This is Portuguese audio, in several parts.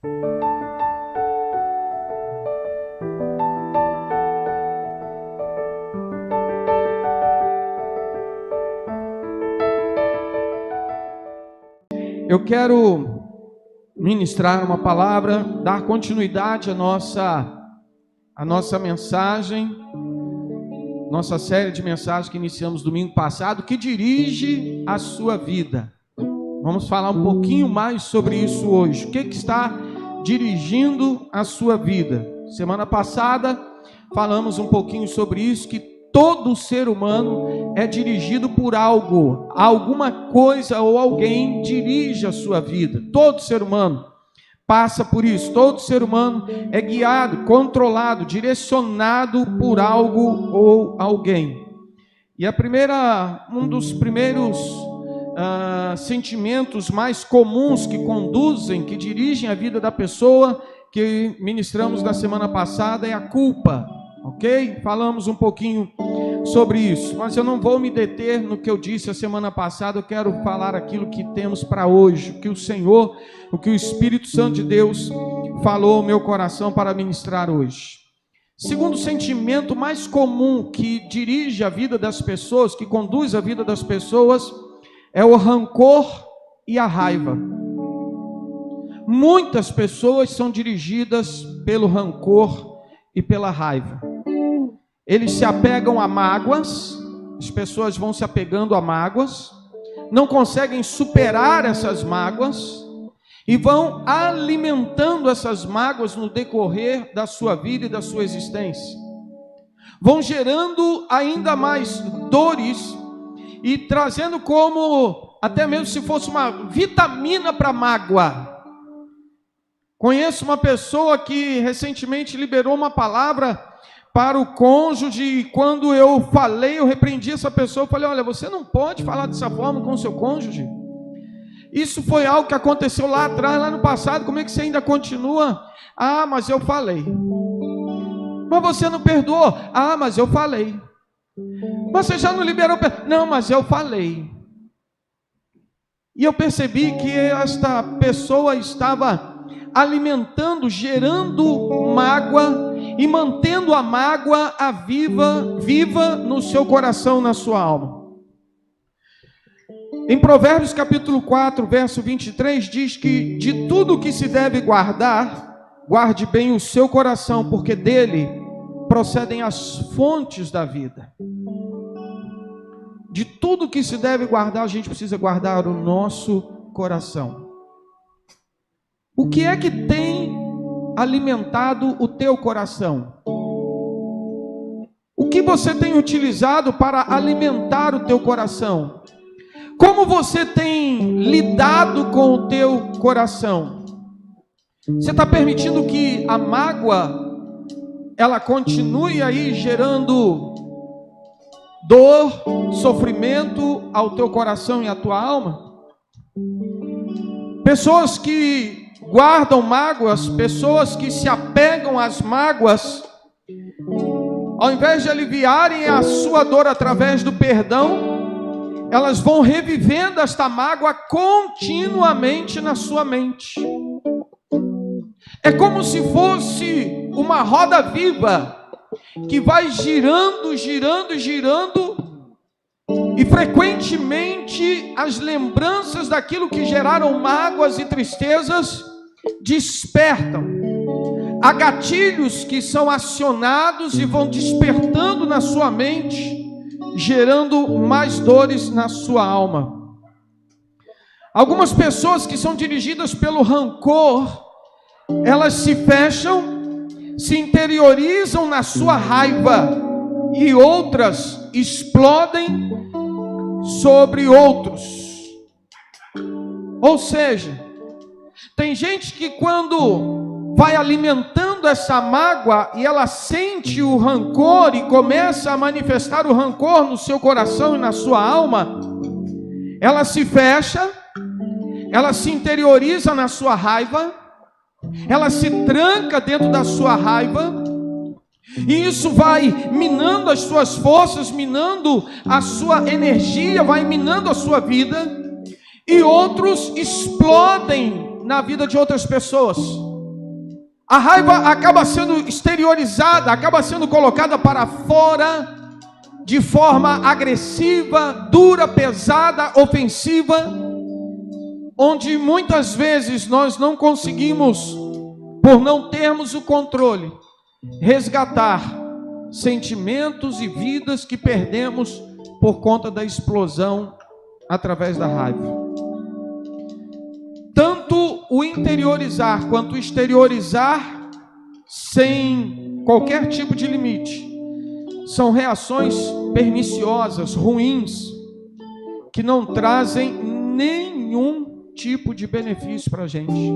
Eu quero ministrar uma palavra, dar continuidade à nossa mensagem, nossa série de mensagens que iniciamos domingo passado, que dirige a sua vida. Vamos falar um pouquinho mais sobre isso hoje. O que está dirigindo a sua vida? Semana passada falamos um pouquinho sobre isso, que todo ser humano é dirigido por algo, alguma coisa ou alguém dirige a sua vida. Todo ser humano passa por isso. Todo ser humano é guiado, controlado, direcionado por algo ou alguém. E um dos primeiros sentimentos mais comuns que conduzem, que dirigem a vida da pessoa, que ministramos na semana passada, é a culpa. Ok? Falamos um pouquinho sobre isso, mas eu não vou me deter no que eu disse a semana passada. Eu quero falar aquilo que temos para hoje, o que o Senhor, o que o Espírito Santo de Deus falou ao meu coração para ministrar hoje. Segundo sentimento mais comum que dirige a vida das pessoas, que conduz a vida das pessoas, é o rancor e a raiva. Muitas pessoas são dirigidas pelo rancor e pela raiva. Eles se apegam a mágoas, as pessoas vão se apegando a mágoas, não conseguem superar essas mágoas e vão alimentando essas mágoas no decorrer da sua vida e da sua existência. Vão gerando ainda mais dores e trazendo como, até mesmo se fosse uma vitamina para a mágoa. Conheço uma pessoa que recentemente liberou uma palavra para o cônjuge, e quando eu repreendi essa pessoa, eu falei: olha, você não pode falar dessa forma com o seu cônjuge. Isso foi algo que aconteceu lá atrás, lá no passado, como é que você ainda continua? Ah, mas eu falei. Mas você não perdoou? Ah, mas eu falei. Mas você já não liberou? Não, mas eu falei. E eu percebi que esta pessoa estava alimentando, gerando mágoa e mantendo a mágoa viva no seu coração, na sua alma. Em Provérbios capítulo 4, verso 23, diz que de tudo que se deve guardar, guarde bem o seu coração, porque dele procedem as fontes da vida. De tudo que se deve guardar, a gente precisa guardar o nosso coração. O que é que tem alimentado o teu coração? O que você tem utilizado para alimentar o teu coração? Como você tem lidado com o teu coração? Você está permitindo que a mágoa ela continue aí gerando dor, sofrimento ao teu coração e à tua alma? Pessoas que guardam mágoas, pessoas que se apegam às mágoas, ao invés de aliviarem a sua dor através do perdão, elas vão revivendo esta mágoa continuamente na sua mente. É como se fosse uma roda viva que vai girando, e frequentemente as lembranças daquilo que geraram mágoas e tristezas despertam. Há gatilhos que são acionados e vão despertando na sua mente, gerando mais dores na sua alma. Algumas pessoas que são dirigidas pelo rancor, elas se fecham, se interiorizam na sua raiva, e outras explodem sobre outros. Ou seja, tem gente que quando vai alimentando essa mágoa e ela sente o rancor e começa a manifestar o rancor no seu coração e na sua alma, ela se fecha, ela se interioriza na sua raiva, ela se tranca dentro da sua raiva, e isso vai minando as suas forças, minando a sua energia, vai minando a sua vida, e outros explodem na vida de outras pessoas. A raiva acaba sendo exteriorizada, acaba sendo colocada para fora de forma agressiva, dura, pesada, ofensiva, onde muitas vezes nós não conseguimos, por não termos o controle, resgatar sentimentos e vidas que perdemos por conta da explosão através da raiva. Tanto o interiorizar quanto o exteriorizar sem qualquer tipo de limite são reações perniciosas, ruins, que não trazem nenhum tipo de benefício para a gente.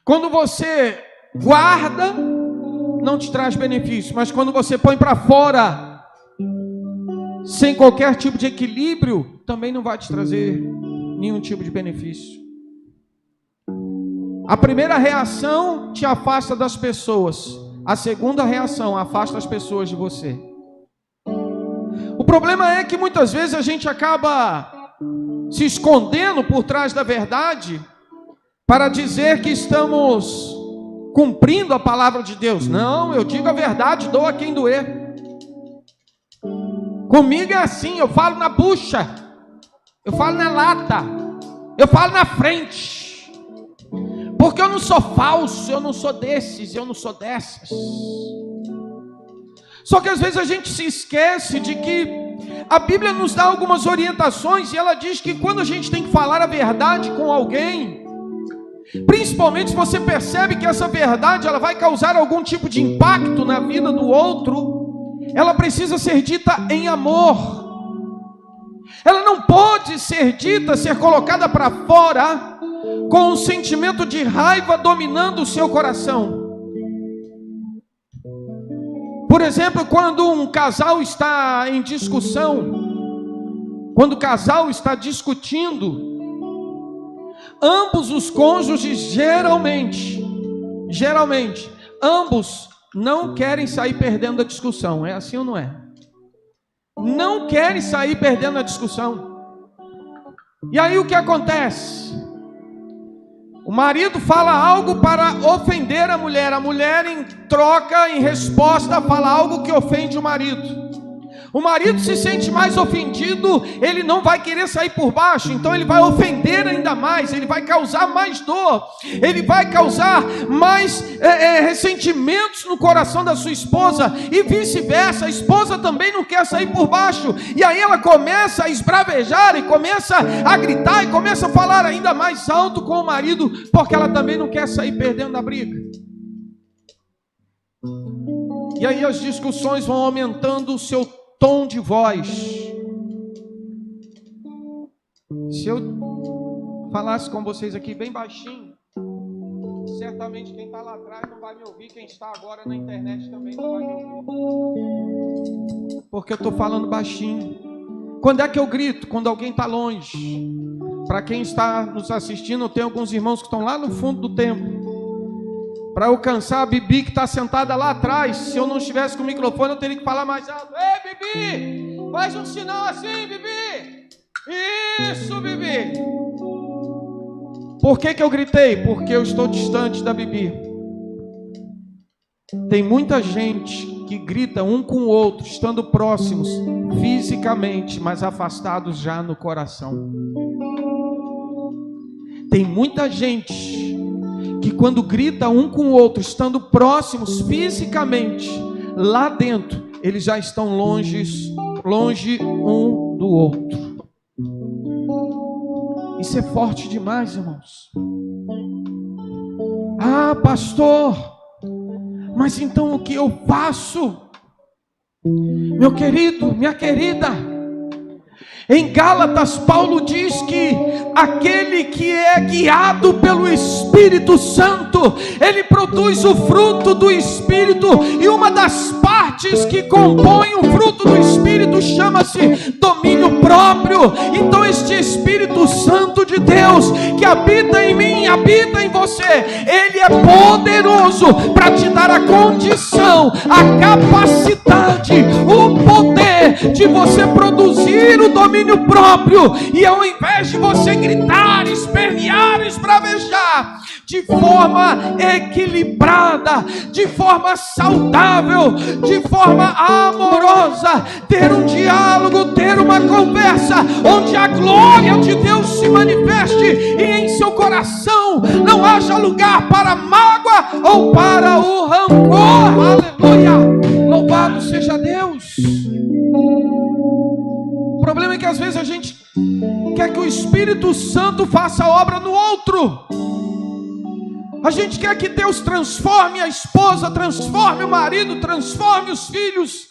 Quando você guarda, não te traz benefício, mas quando você põe para fora, sem qualquer tipo de equilíbrio, também não vai te trazer nenhum tipo de benefício. A primeira reação te afasta das pessoas. A segunda reação afasta as pessoas de você. O problema é que muitas vezes a gente acaba se escondendo por trás da verdade para dizer que estamos cumprindo a palavra de Deus. Não, eu digo a verdade, dou a quem doer. Comigo é assim, eu falo na bucha, eu falo na lata, eu falo na frente. Porque eu não sou falso, eu não sou desses, eu não sou dessas. Só que às vezes a gente se esquece de que a Bíblia nos dá algumas orientações, e ela diz que quando a gente tem que falar a verdade com alguém, principalmente se você percebe que essa verdade ela vai causar algum tipo de impacto na vida do outro, ela precisa ser dita em amor. Ela não pode ser dita, ser colocada para fora com um sentimento de raiva dominando o seu coração. Por exemplo, quando um casal está em discussão, quando o casal está discutindo, ambos os cônjuges geralmente, ambos não querem sair perdendo a discussão. É assim ou não é? Não querem sair perdendo a discussão. E aí o que acontece? O marido fala algo para ofender a mulher em troca, em resposta, fala algo que ofende o marido. O marido se sente mais ofendido, ele não vai querer sair por baixo, então ele vai ofender ainda mais, ele vai causar mais dor, ele vai causar mais ressentimentos no coração da sua esposa, e vice-versa. A esposa também não quer sair por baixo, e aí ela começa a esbravejar, e começa a gritar, e começa a falar ainda mais alto com o marido, porque ela também não quer sair perdendo a briga. E aí as discussões vão aumentando o seu tom de voz. Se eu falasse com vocês aqui bem baixinho, certamente quem está lá atrás não vai me ouvir, quem está agora na internet também não vai me ouvir, porque eu estou falando baixinho. Quando é que eu grito? Quando alguém está longe. Para quem está nos assistindo, eu tenho alguns irmãos que estão lá no fundo do templo. Para alcançar a Bibi que está sentada lá atrás, se eu não estivesse com o microfone, eu teria que falar mais alto. Ei, Bibi, faz um sinal assim, Bibi. Isso, Bibi. Por que eu gritei? Porque eu estou distante da Bibi. Tem muita gente que grita um com o outro, estando próximos fisicamente, mas afastados já no coração. Tem muita gente que quando grita um com o outro, estando próximos fisicamente, lá dentro, eles já estão longe um do outro. Isso é forte demais, irmãos. Ah, pastor, mas então o que eu faço? Meu querido, minha querida, em Gálatas, Paulo diz que aquele que é guiado pelo Espírito Santo, ele produz o fruto do Espírito, e uma das partes que compõe o fruto do Espírito chama-se domínio próprio. Então este Espírito Santo de Deus, que habita em mim, habita em você, ele é poderoso para te dar a condição, a capacidade, o poder de você produzir o domínio próprio, e ao invés de você gritar, espernear, esbravejar, de forma equilibrada, de forma saudável, de forma amorosa, ter um diálogo, ter uma conversa, onde a glória de Deus se manifeste e em seu coração não haja lugar para mágoa ou para o rancor. Aleluia! Louvado seja Deus. O problema é que às vezes a gente quer que o Espírito Santo faça a obra no outro. A gente quer que Deus transforme a esposa, transforme o marido, transforme os filhos,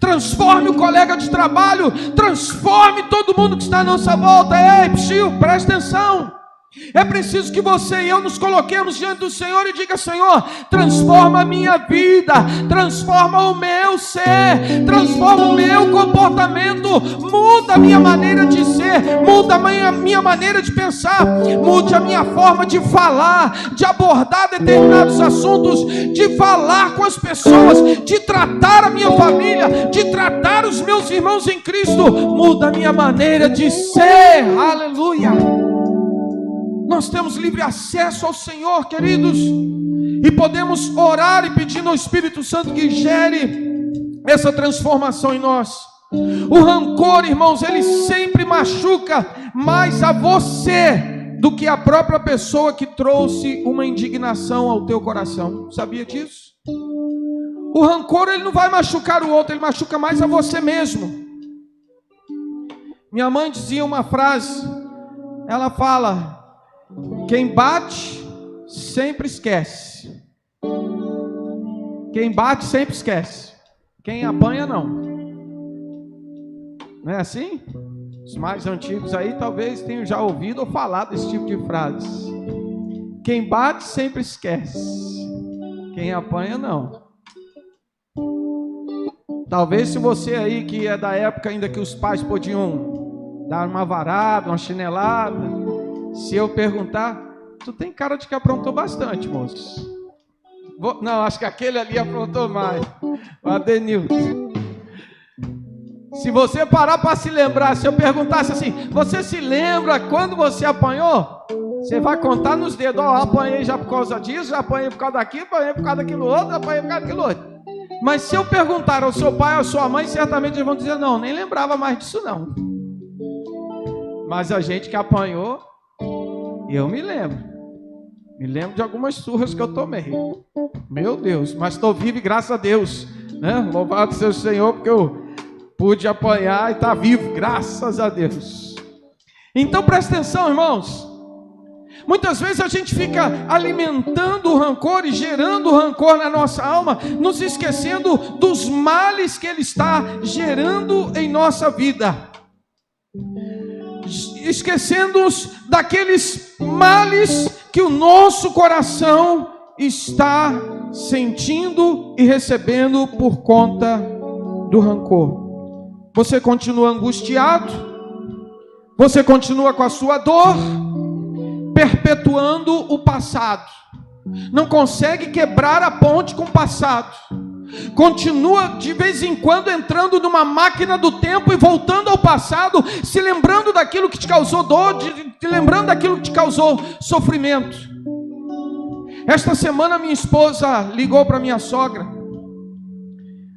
transforme o colega de trabalho, transforme todo mundo que está à nossa volta. Ei, psiu, presta atenção. É preciso que você e eu nos coloquemos diante do Senhor e diga: Senhor, transforma a minha vida, transforma o meu ser, transforma o meu comportamento, muda a minha maneira de ser, muda a minha maneira de pensar, mude a minha forma de falar, de abordar determinados assuntos, de falar com as pessoas, de tratar a minha família, de tratar os meus irmãos em Cristo. Muda a minha maneira de ser. Aleluia! Nós temos livre acesso ao Senhor, queridos, e podemos orar e pedir ao Espírito Santo que gere essa transformação em nós. O rancor, irmãos, ele sempre machuca mais a você do que a própria pessoa que trouxe uma indignação ao teu coração. Sabia disso? O rancor, ele não vai machucar o outro, ele machuca mais a você mesmo. Minha mãe dizia uma frase, ela fala: quem bate sempre esquece. Quem bate sempre esquece. Quem apanha não. Não é assim? Os mais antigos aí talvez tenham já ouvido ou falado esse tipo de frase. Quem bate sempre esquece. Quem apanha não. Talvez se você aí que é da época ainda que os pais podiam dar uma varada, uma chinelada, se eu perguntar, tu tem cara de que aprontou bastante, moço. Não, acho que aquele ali aprontou mais. O Adenilton. Se você parar para se lembrar, se eu perguntasse assim, você se lembra quando você apanhou? Você vai contar nos dedos: ó, apanhei já por causa disso, já apanhei por causa daquilo, apanhei por causa daquilo outro, apanhei por causa daquilo outro. Mas se eu perguntar ao seu pai ou à sua mãe, certamente eles vão dizer: não, nem lembrava mais disso não. Mas a gente que apanhou, eu me lembro de algumas surras que eu tomei. Meu Deus, mas estou vivo e graças a Deus, né? Louvado seja o Senhor, porque eu pude apanhar e está vivo, graças a Deus. Então presta atenção, irmãos. Muitas vezes a gente fica alimentando o rancor e gerando o rancor na nossa alma, nos esquecendo dos males que ele está gerando em nossa vida. Esquecendo-nos daqueles males que o nosso coração está sentindo e recebendo por conta do rancor. Você continua angustiado, você continua com a sua dor, perpetuando o passado, não consegue quebrar a ponte com o passado, continua de vez em quando entrando numa máquina do tempo e voltando ao passado, se lembrando daquilo que te causou dor, te lembrando daquilo que te causou sofrimento. Esta semana minha esposa ligou para minha sogra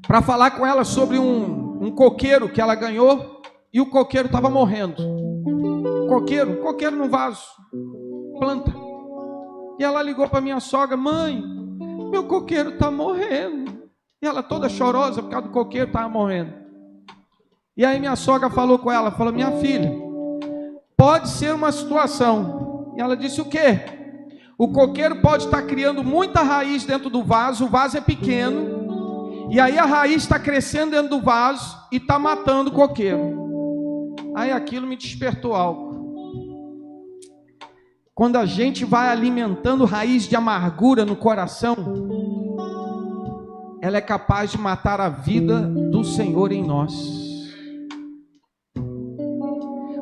para falar com ela sobre um coqueiro que ela ganhou, e o coqueiro estava morrendo. Coqueiro no vaso, planta. E ela ligou para minha sogra: mãe, meu coqueiro está morrendo. E ela toda chorosa por causa do coqueiro estava morrendo. E aí minha sogra falou com ela, falou: minha filha, pode ser uma situação. E ela disse: o quê? O coqueiro pode estar criando muita raiz dentro do vaso, o vaso é pequeno, e aí a raiz está crescendo dentro do vaso e está matando o coqueiro. Aí aquilo me despertou algo. Quando a gente vai alimentando raiz de amargura no coração, ela é capaz de matar a vida do Senhor em nós.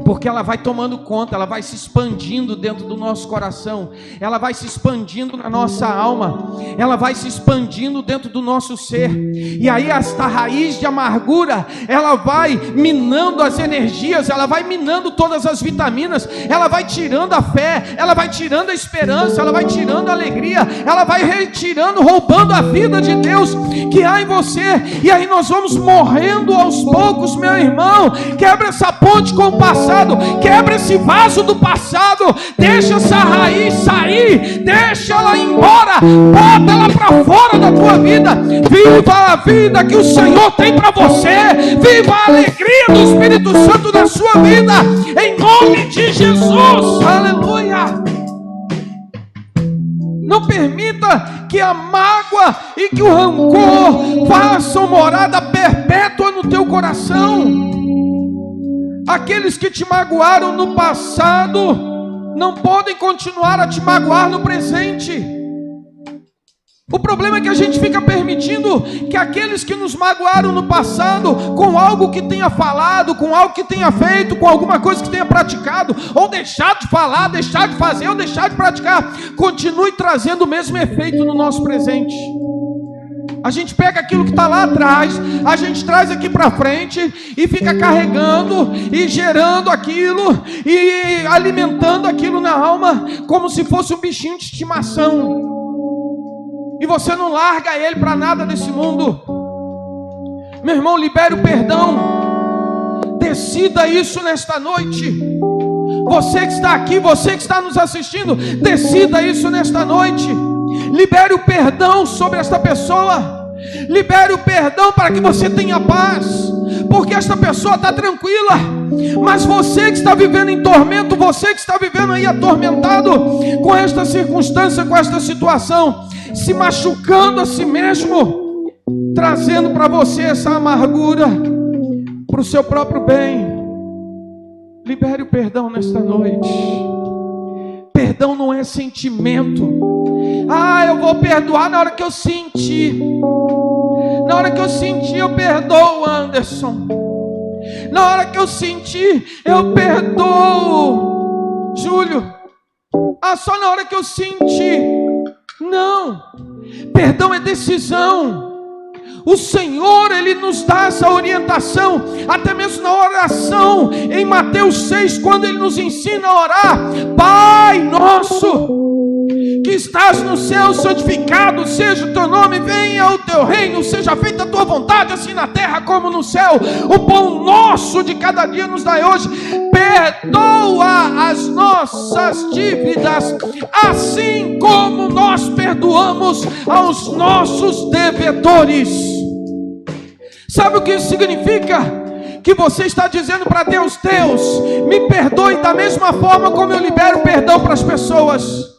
porque ela vai tomando conta, ela vai se expandindo dentro do nosso coração, ela vai se expandindo na nossa alma, ela vai se expandindo dentro do nosso ser, e aí esta raiz de amargura, ela vai minando as energias, ela vai minando todas as vitaminas, ela vai tirando a fé, ela vai tirando a esperança, ela vai tirando a alegria, ela vai retirando, roubando a vida de Deus que há em você, e aí nós vamos morrendo aos poucos, meu irmão. Quebra essa ponte com o passado, quebra esse vaso do passado, deixa essa raiz sair, deixa ela ir embora, bota ela para fora da tua vida, viva a vida que o Senhor tem para você, viva a alegria do Espírito Santo na sua vida, em nome de Jesus, aleluia. Não permita que a mágoa e que o rancor façam morada perpétua no teu coração. Aqueles que te magoaram no passado não podem continuar a te magoar no presente. O problema é que a gente fica permitindo que aqueles que nos magoaram no passado, com algo que tenha falado, com algo que tenha feito, com alguma coisa que tenha praticado, ou deixar de falar, deixar de fazer, ou deixar de praticar, continue trazendo o mesmo efeito no nosso presente. A gente pega aquilo que está lá atrás, a gente traz aqui para frente e fica carregando e gerando aquilo e alimentando aquilo na alma como se fosse um bichinho de estimação. E você não larga ele para nada desse mundo. Meu irmão, libere o perdão. Decida isso nesta noite. Você que está aqui, você que está nos assistindo, decida isso nesta noite. Libere o perdão sobre esta pessoa. Libere o perdão para que você tenha paz, porque esta pessoa está tranquila, mas você que está vivendo em tormento, você que está vivendo aí atormentado com esta circunstância, com esta situação, se machucando a si mesmo, trazendo para você essa amargura para o seu próprio bem. Libere o perdão nesta noite. Perdão não é sentimento. Eu vou perdoar na hora que eu sentir. Na hora que eu sentir, eu perdoo, Anderson. Na hora que eu sentir, eu perdoo, Júlio. Só na hora que eu sentir. Não. Perdão é decisão. O Senhor, Ele nos dá essa orientação, até mesmo na oração, em Mateus 6, quando Ele nos ensina a orar: Pai nosso, que estás no céu, santificado seja o teu nome, venha o teu reino, seja feita a tua vontade, assim na terra como no céu. O pão nosso de cada dia nos dai hoje. Perdoa as nossas dívidas, assim como nós perdoamos aos nossos devedores. Sabe o que isso significa? Que você está dizendo para Deus: Deus, me perdoe da mesma forma como eu libero perdão para as pessoas.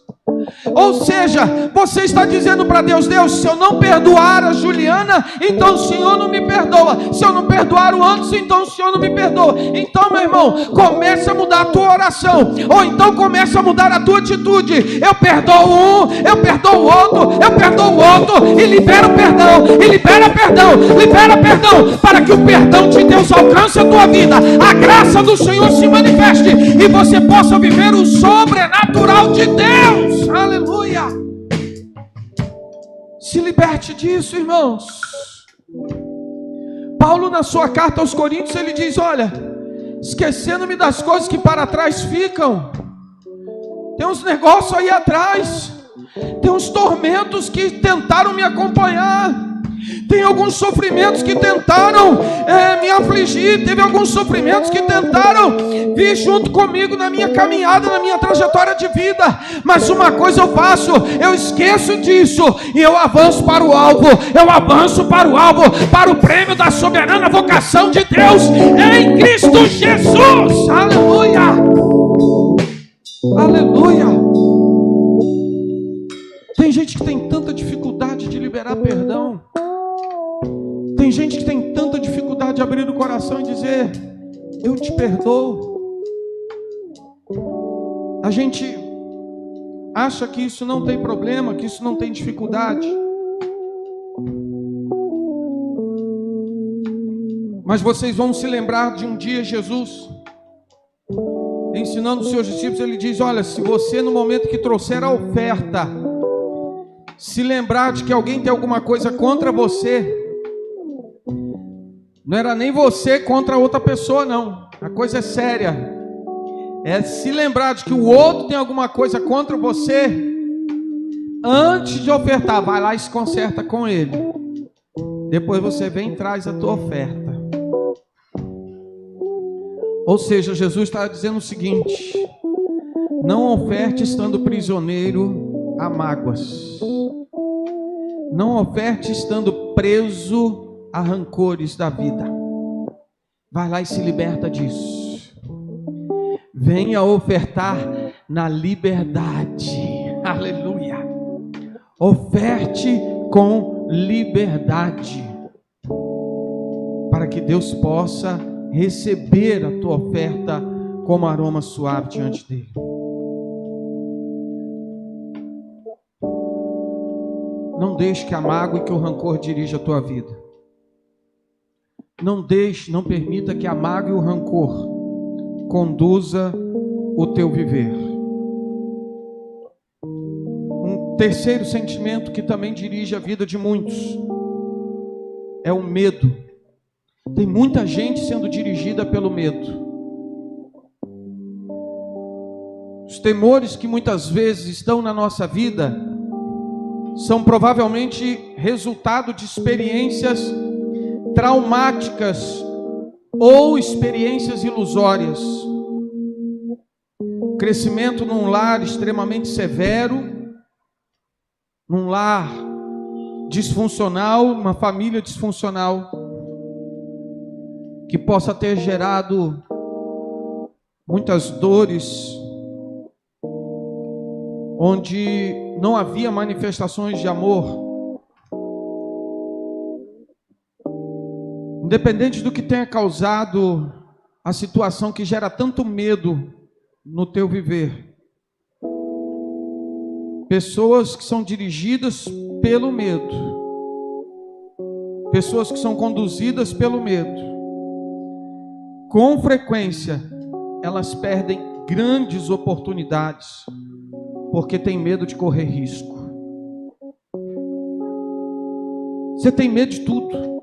Ou seja, você está dizendo para Deus: Deus, se eu não perdoar a Juliana, então o Senhor não me perdoa. Se eu não perdoar o Anderson, então o Senhor não me perdoa. Então, meu irmão, começa a mudar a tua oração, ou então começa a mudar a tua atitude. Eu perdoo um, eu perdoo o outro, eu perdoo o outro, e libera o perdão, e libera perdão, para que o perdão de Deus alcance a tua vida, a graça do Senhor se manifeste, e você possa viver o sobrenatural de Deus. Aleluia. Se liberte disso, irmãos. Paulo, na sua carta aos Coríntios, ele diz: olha, esquecendo-me das coisas que para trás ficam, tem uns negócios aí atrás, tem uns tormentos que tentaram me acompanhar, tem alguns sofrimentos que tentaram me afligir, teve alguns sofrimentos que tentaram vir junto comigo na minha caminhada, na minha trajetória de vida, mas uma coisa eu faço, eu esqueço disso e eu avanço para o alvo, para o prêmio da soberana vocação de Deus em Cristo Jesus. Aleluia, aleluia. Tem gente que tem tanta dificuldade de liberar perdão. Tem gente que tem tanta dificuldade de abrir o coração e dizer: eu te perdoo. A gente acha que isso não tem problema, que isso não tem dificuldade. Mas vocês vão se lembrar de um dia Jesus ensinando os seus discípulos, ele diz: olha, se você no momento que trouxer a oferta, se lembrar de que alguém tem alguma coisa contra você, não era nem você contra outra pessoa, não, a coisa é séria, é se lembrar de que o outro tem alguma coisa contra você, antes de ofertar, vai lá e se conserta com ele, depois você vem e traz a tua oferta. Ou seja, Jesus está dizendo o seguinte: não oferte estando prisioneiro a mágoas, não oferte estando preso a rancores da vida. Vai lá e se liberta disso. Venha ofertar na liberdade. Aleluia. Oferte com liberdade, para que Deus possa receber a tua oferta como aroma suave diante dele. Não deixe que a mágoa e que o rancor dirija a tua vida. Não permita que a mágoa e o rancor conduza o teu viver. Um terceiro sentimento que também dirige a vida de muitos é o medo. Tem muita gente sendo dirigida pelo medo. Os temores que muitas vezes estão na nossa vida são provavelmente resultado de experiências traumáticas ou experiências ilusórias. Crescimento num lar extremamente severo, num lar disfuncional, uma família disfuncional, que possa ter gerado muitas dores, onde não havia manifestações de amor. Independente do que tenha causado a situação que gera tanto medo no teu viver, pessoas que são dirigidas pelo medo, pessoas que são conduzidas pelo medo, com frequência elas perdem grandes oportunidades, porque tem medo de correr risco. Você tem medo de tudo.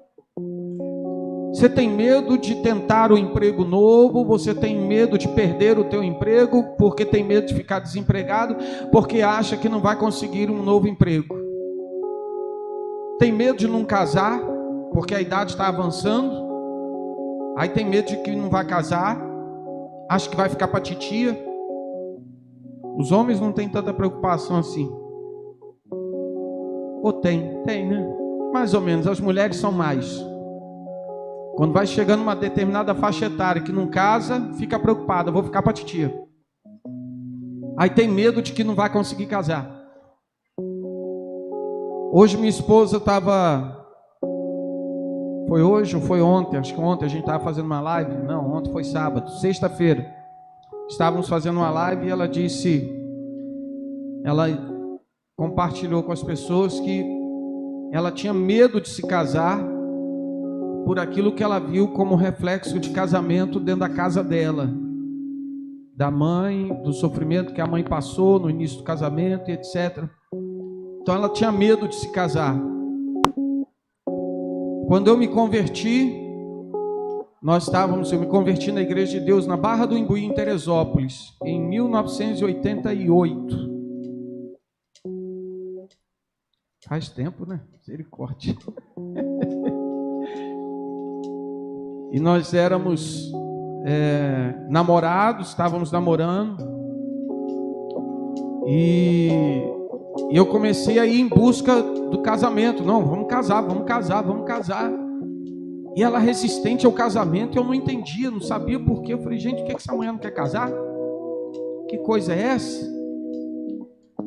Você tem medo de tentar um emprego novo, você tem medo de perder o teu emprego, porque tem medo de ficar desempregado, porque acha que não vai conseguir um novo emprego. Tem medo de não casar, porque a idade está avançando, aí tem medo de que não vai casar, acha que vai ficar para titia. Os homens não têm tanta preocupação assim. Ou tem, né? Mais ou menos, as mulheres são mais. Quando vai chegando uma determinada faixa etária que não casa, fica preocupada, vou ficar para titia. Aí tem medo de que não vai conseguir casar. Hoje minha esposa estava... Foi hoje ou foi ontem? Acho que ontem a gente estava fazendo uma live. Não, ontem foi sábado, sexta-feira. Estávamos fazendo uma live e ela disse... Ela compartilhou com as pessoas que ela tinha medo de se casar por aquilo que ela viu como reflexo de casamento dentro da casa dela, da mãe, do sofrimento que a mãe passou no início do casamento e etc. Então ela tinha medo de se casar. Quando eu me converti, eu me converti na Igreja de Deus na Barra do Imbuí, em Teresópolis, em 1988. Faz tempo, né? Misericórdia. E nós éramos namorados, estávamos namorando. E eu comecei a ir em busca do casamento. Não, vamos casar. E ela resistente ao casamento, eu não entendia, não sabia por quê. Eu falei, gente, por que essa mulher não quer casar? Que coisa é essa?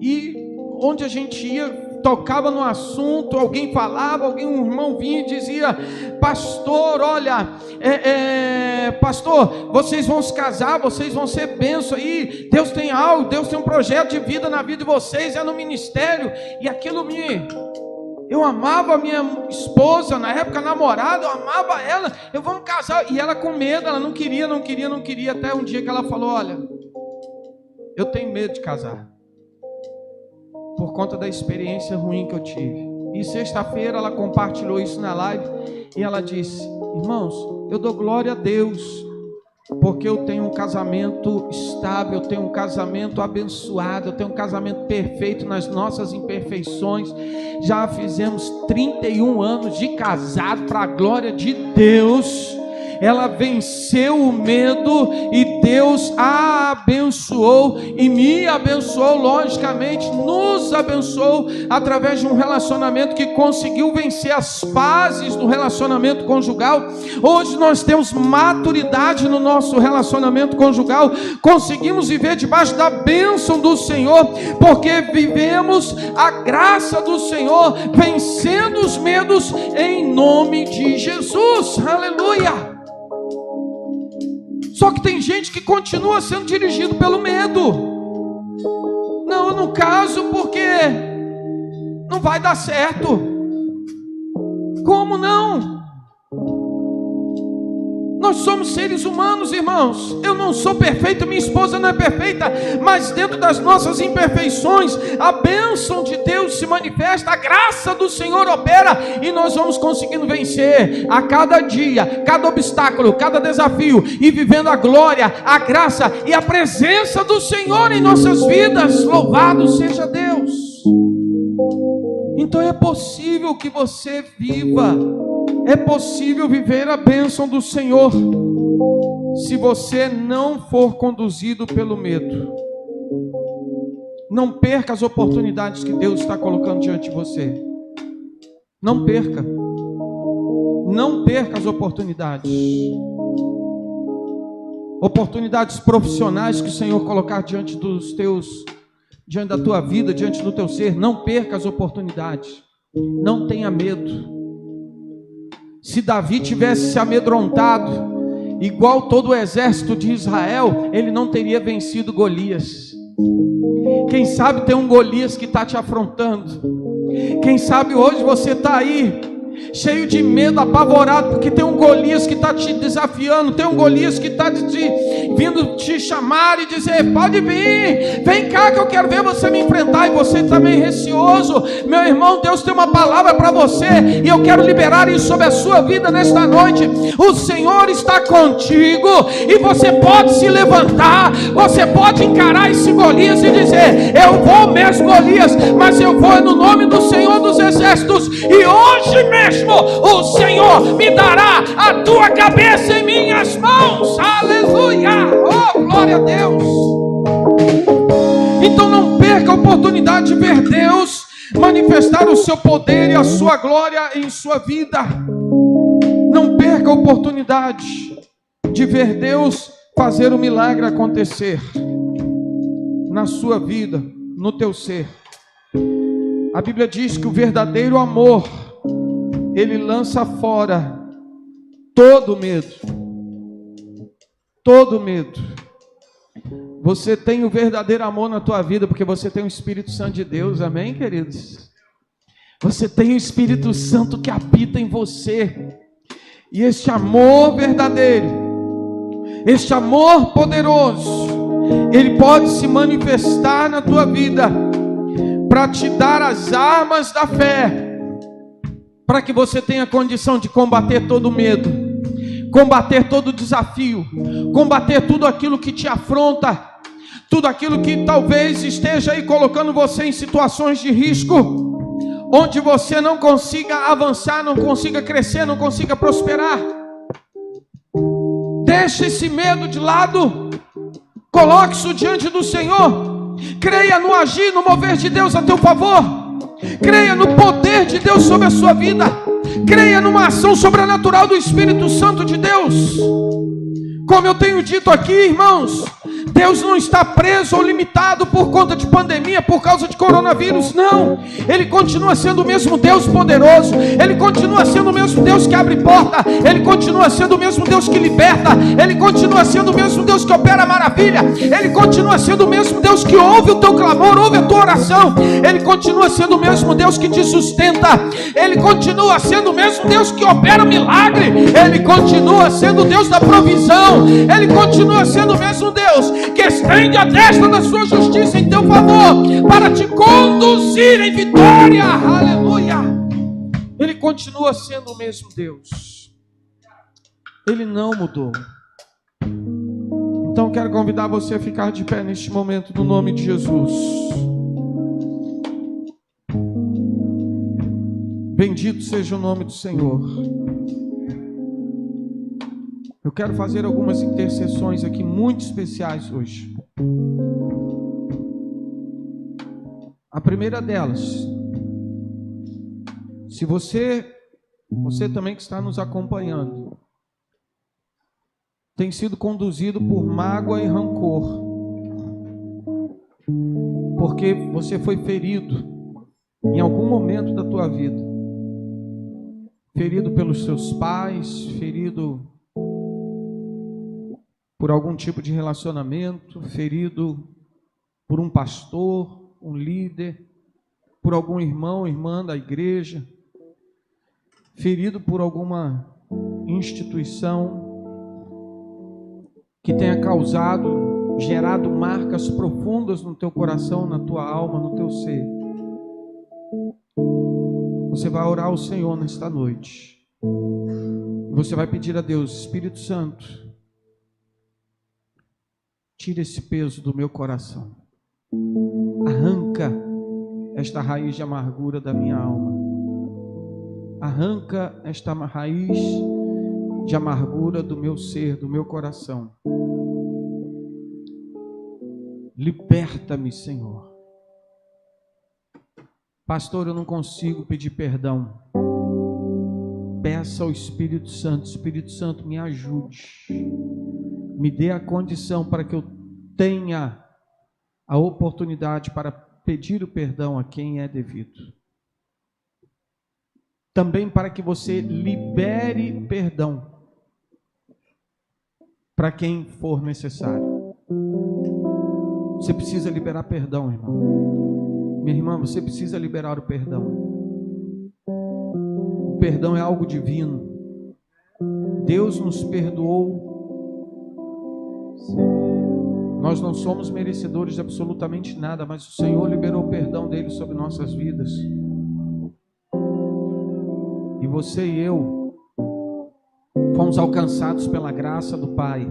E onde a gente ia, tocava no assunto, alguém falava, um irmão vinha e dizia, pastor, olha, pastor, vocês vão se casar, vocês vão ser bênção aí, Deus tem algo, Deus tem um projeto de vida na vida de vocês, é no ministério. E aquilo eu amava a minha esposa, na época namorada, eu amava ela, vamos casar, e ela com medo, ela não queria, até um dia que ela falou, olha, Eu tenho medo de casar, por conta da experiência ruim que eu tive. E sexta-feira ela compartilhou isso na live e ela disse: irmãos, eu dou glória a Deus, porque eu tenho um casamento estável, eu tenho um casamento abençoado, eu tenho um casamento perfeito nas nossas imperfeições. Já fizemos 31 anos de casado, para a glória de Deus. Ela venceu o medo e Deus a abençoou e me abençoou, logicamente, nos abençoou através de um relacionamento que conseguiu vencer as fases do relacionamento conjugal. Hoje nós temos maturidade no nosso relacionamento conjugal, conseguimos viver debaixo da bênção do Senhor, porque vivemos a graça do Senhor, vencendo os medos em nome de Jesus. Aleluia! Só que tem gente que continua sendo dirigido pelo medo. Não, eu não caso porque não vai dar certo. Como não? Nós somos seres humanos, irmãos. Eu não sou perfeito, minha esposa não é perfeita, mas dentro das nossas imperfeições, a bênção de Deus se manifesta, a graça do Senhor opera, e nós vamos conseguindo vencer a cada dia, cada obstáculo, cada desafio, e vivendo a glória, a graça e a presença do Senhor em nossas vidas. Louvado seja Deus. Então é possível que você viva, é possível viver a bênção do Senhor, se você não for conduzido pelo medo. Não perca as oportunidades que Deus está colocando diante de você. Não perca. Não perca as oportunidades. Oportunidades profissionais que o Senhor colocar diante dos teus, diante da tua vida, diante do teu ser. Não perca as oportunidades. Não tenha medo. Se Davi tivesse se amedrontado, igual todo o exército de Israel, ele não teria vencido Golias. Quem sabe tem um Golias que está te afrontando. Quem sabe hoje você está aí, cheio de medo, apavorado, porque tem um Golias que está te desafiando, tem um Golias que está vindo te chamar e dizer: pode vir, vem cá que eu quero ver você me enfrentar. E você está meio receoso. Meu irmão, Deus tem uma palavra para você, e eu quero liberar isso sobre a sua vida nesta noite. O Senhor está contigo, e você pode se levantar, você pode encarar esse Golias e dizer: eu vou mesmo, Golias, mas eu vou no nome do Senhor dos Exércitos, e hoje mesmo o Senhor me dará a tua cabeça em minhas mãos. Aleluia! Oh, glória a Deus! Então não perca a oportunidade de ver Deus manifestar o seu poder e a sua glória em sua vida. Não perca a oportunidade de ver Deus fazer o milagre acontecer na sua vida, no teu ser. A Bíblia diz que o verdadeiro amor, ele lança fora todo medo. Todo medo. Você tem o verdadeiro amor na tua vida porque você tem o Espírito Santo de Deus, amém, queridos? Você tem o Espírito Santo que habita em você. E este amor verdadeiro, este amor poderoso, ele pode se manifestar na tua vida para te dar as armas da fé, para que você tenha condição de combater todo medo, combater todo desafio, combater tudo aquilo que te afronta, tudo aquilo que talvez esteja aí colocando você em situações de risco, onde você não consiga avançar, não consiga crescer, não consiga prosperar. Deixe esse medo de lado, coloque isso diante do Senhor, creia no agir, no mover de Deus a teu favor. Creia no poder de Deus sobre a sua vida. Creia numa ação sobrenatural do Espírito Santo de Deus. Como eu tenho dito aqui, irmãos, Deus não está preso ou limitado por conta de pandemia, por causa de coronavírus, não. Ele continua sendo o mesmo Deus poderoso. Ele continua sendo o mesmo Deus que abre porta. Ele continua sendo o mesmo Deus que liberta. Ele continua sendo o mesmo Deus que opera maravilha. Ele continua sendo o mesmo Deus que ouve o teu clamor, ouve a tua oração. Ele continua sendo o mesmo Deus que te sustenta. Ele continua sendo o mesmo Deus que opera milagre. Ele continua sendo o Deus da provisão. Ele continua sendo o mesmo Deus que estende a destra da sua justiça em teu favor, para te conduzir em vitória. Aleluia! Ele continua sendo o mesmo Deus. Ele não mudou. Então quero convidar você a ficar de pé neste momento, no nome de Jesus. Bendito seja o nome do Senhor. Eu quero fazer algumas intercessões aqui muito especiais hoje. A primeira delas, se você também que está nos acompanhando, tem sido conduzido por mágoa e rancor, porque você foi ferido em algum momento da tua vida, ferido pelos seus pais, ferido por algum tipo de relacionamento, ferido por um pastor, um líder, por algum irmão, irmã da igreja, ferido por alguma instituição que tenha gerado marcas profundas no teu coração, na tua alma, no teu ser. Você vai orar ao Senhor nesta noite. Você vai pedir a Deus: Espírito Santo, tira esse peso do meu coração. Arranca esta raiz de amargura da minha alma. Arranca esta raiz de amargura do meu ser, do meu coração. Liberta-me, Senhor. Pastor, eu não consigo pedir perdão. Peça ao Espírito Santo: Espírito Santo, me ajude. Me dê a condição para que eu tenha a oportunidade para pedir o perdão a quem é devido. Também para que você libere perdão para quem for necessário. Você precisa liberar perdão, irmão. Minha irmã, você precisa liberar o perdão. O perdão é algo divino. Deus nos perdoou. Nós não somos merecedores de absolutamente nada, mas o Senhor liberou o perdão dele sobre nossas vidas. E você e eu fomos alcançados pela graça do Pai.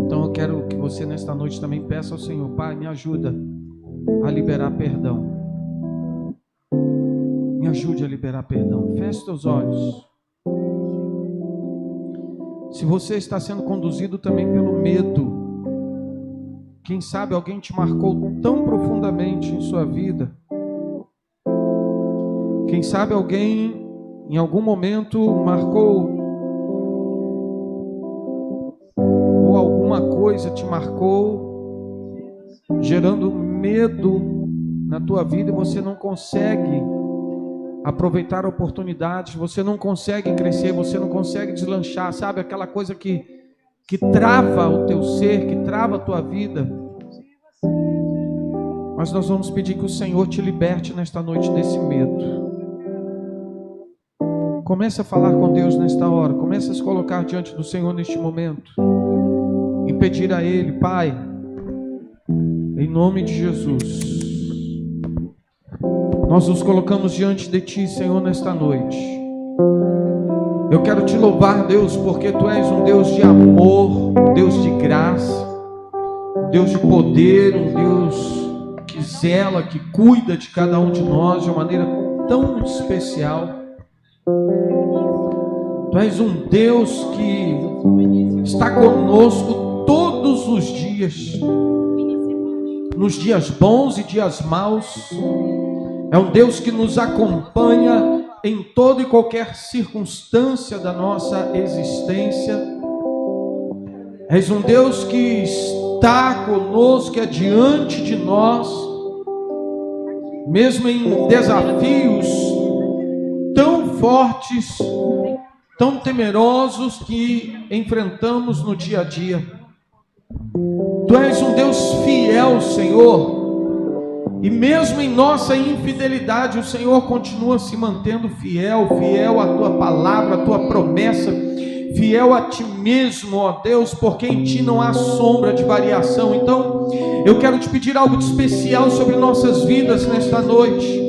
Então eu quero que você nesta noite também peça ao Senhor: Pai, me ajuda a liberar perdão. Me ajude a liberar perdão. Feche teus olhos. Se você está sendo conduzido também pelo medo, quem sabe alguém te marcou tão profundamente em sua vida. Quem sabe alguém em algum momento marcou, ou alguma coisa te marcou, gerando medo na tua vida, e você não consegue aproveitar oportunidades, você não consegue crescer, você não consegue deslanchar, sabe? Aquela coisa que trava o teu ser, que trava a tua vida. Mas nós vamos pedir que o Senhor te liberte nesta noite desse medo. Comece a falar com Deus nesta hora. Comece a se colocar diante do Senhor neste momento e pedir a Ele: Pai, em nome de Jesus, nós nos colocamos diante de Ti, Senhor, nesta noite. Eu quero Te louvar, Deus, porque Tu és um Deus de amor, um Deus de graça, um Deus de poder, um Deus que zela, que cuida de cada um de nós de uma maneira tão especial. Tu és um Deus que está conosco todos os dias, nos dias bons e dias maus. É um Deus que nos acompanha em toda e qualquer circunstância da nossa existência. És um Deus que está conosco, é diante de nós, mesmo em desafios tão fortes, tão temerosos que enfrentamos no dia a dia. Tu és um Deus fiel, Senhor, e mesmo em nossa infidelidade, o Senhor continua se mantendo fiel à Tua palavra, à Tua promessa. fiel a ti mesmo, ó Deus, porque em ti não há sombra de variação. Então, eu quero te pedir algo de especial sobre nossas vidas nesta noite.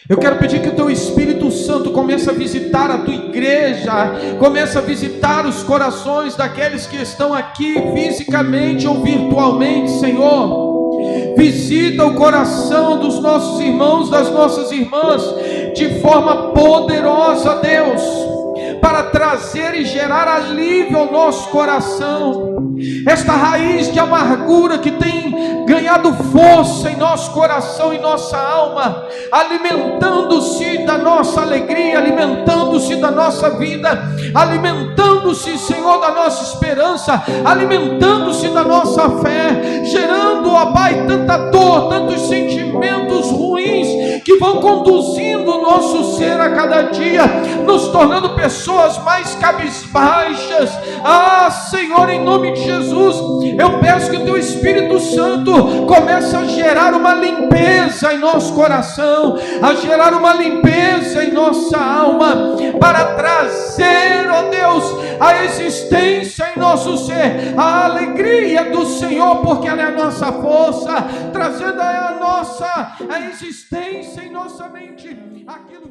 Eu quero pedir que o teu Espírito Santo comece a visitar a tua igreja, comece a visitar os corações daqueles que estão aqui fisicamente ou virtualmente, Senhor. Visita o coração dos nossos irmãos, das nossas irmãs, de forma poderosa, Deus, para trazer e gerar alívio ao nosso coração. Esta raiz de amargura que tem ganhado força em nosso coração e nossa alma, alimentando-se da nossa alegria, alimentando-se da nossa vida, alimentando-se, Senhor, da nossa esperança, alimentando-se da nossa fé, gerando, ó Pai, tanta dor, tantos sentimentos ruins que vão conduzindo o nosso ser a cada dia, nos tornando pessoas mais cabisbaixas. Ah, Senhor, em nome de Jesus, eu peço que o teu Espírito Santo comece a gerar uma limpeza em nosso coração, a gerar uma limpeza em nossa alma, para trazer, ó Deus, a existência em nosso ser, a alegria do Senhor, porque ela é a nossa força, trazendo a existência em nossa mente, aquilo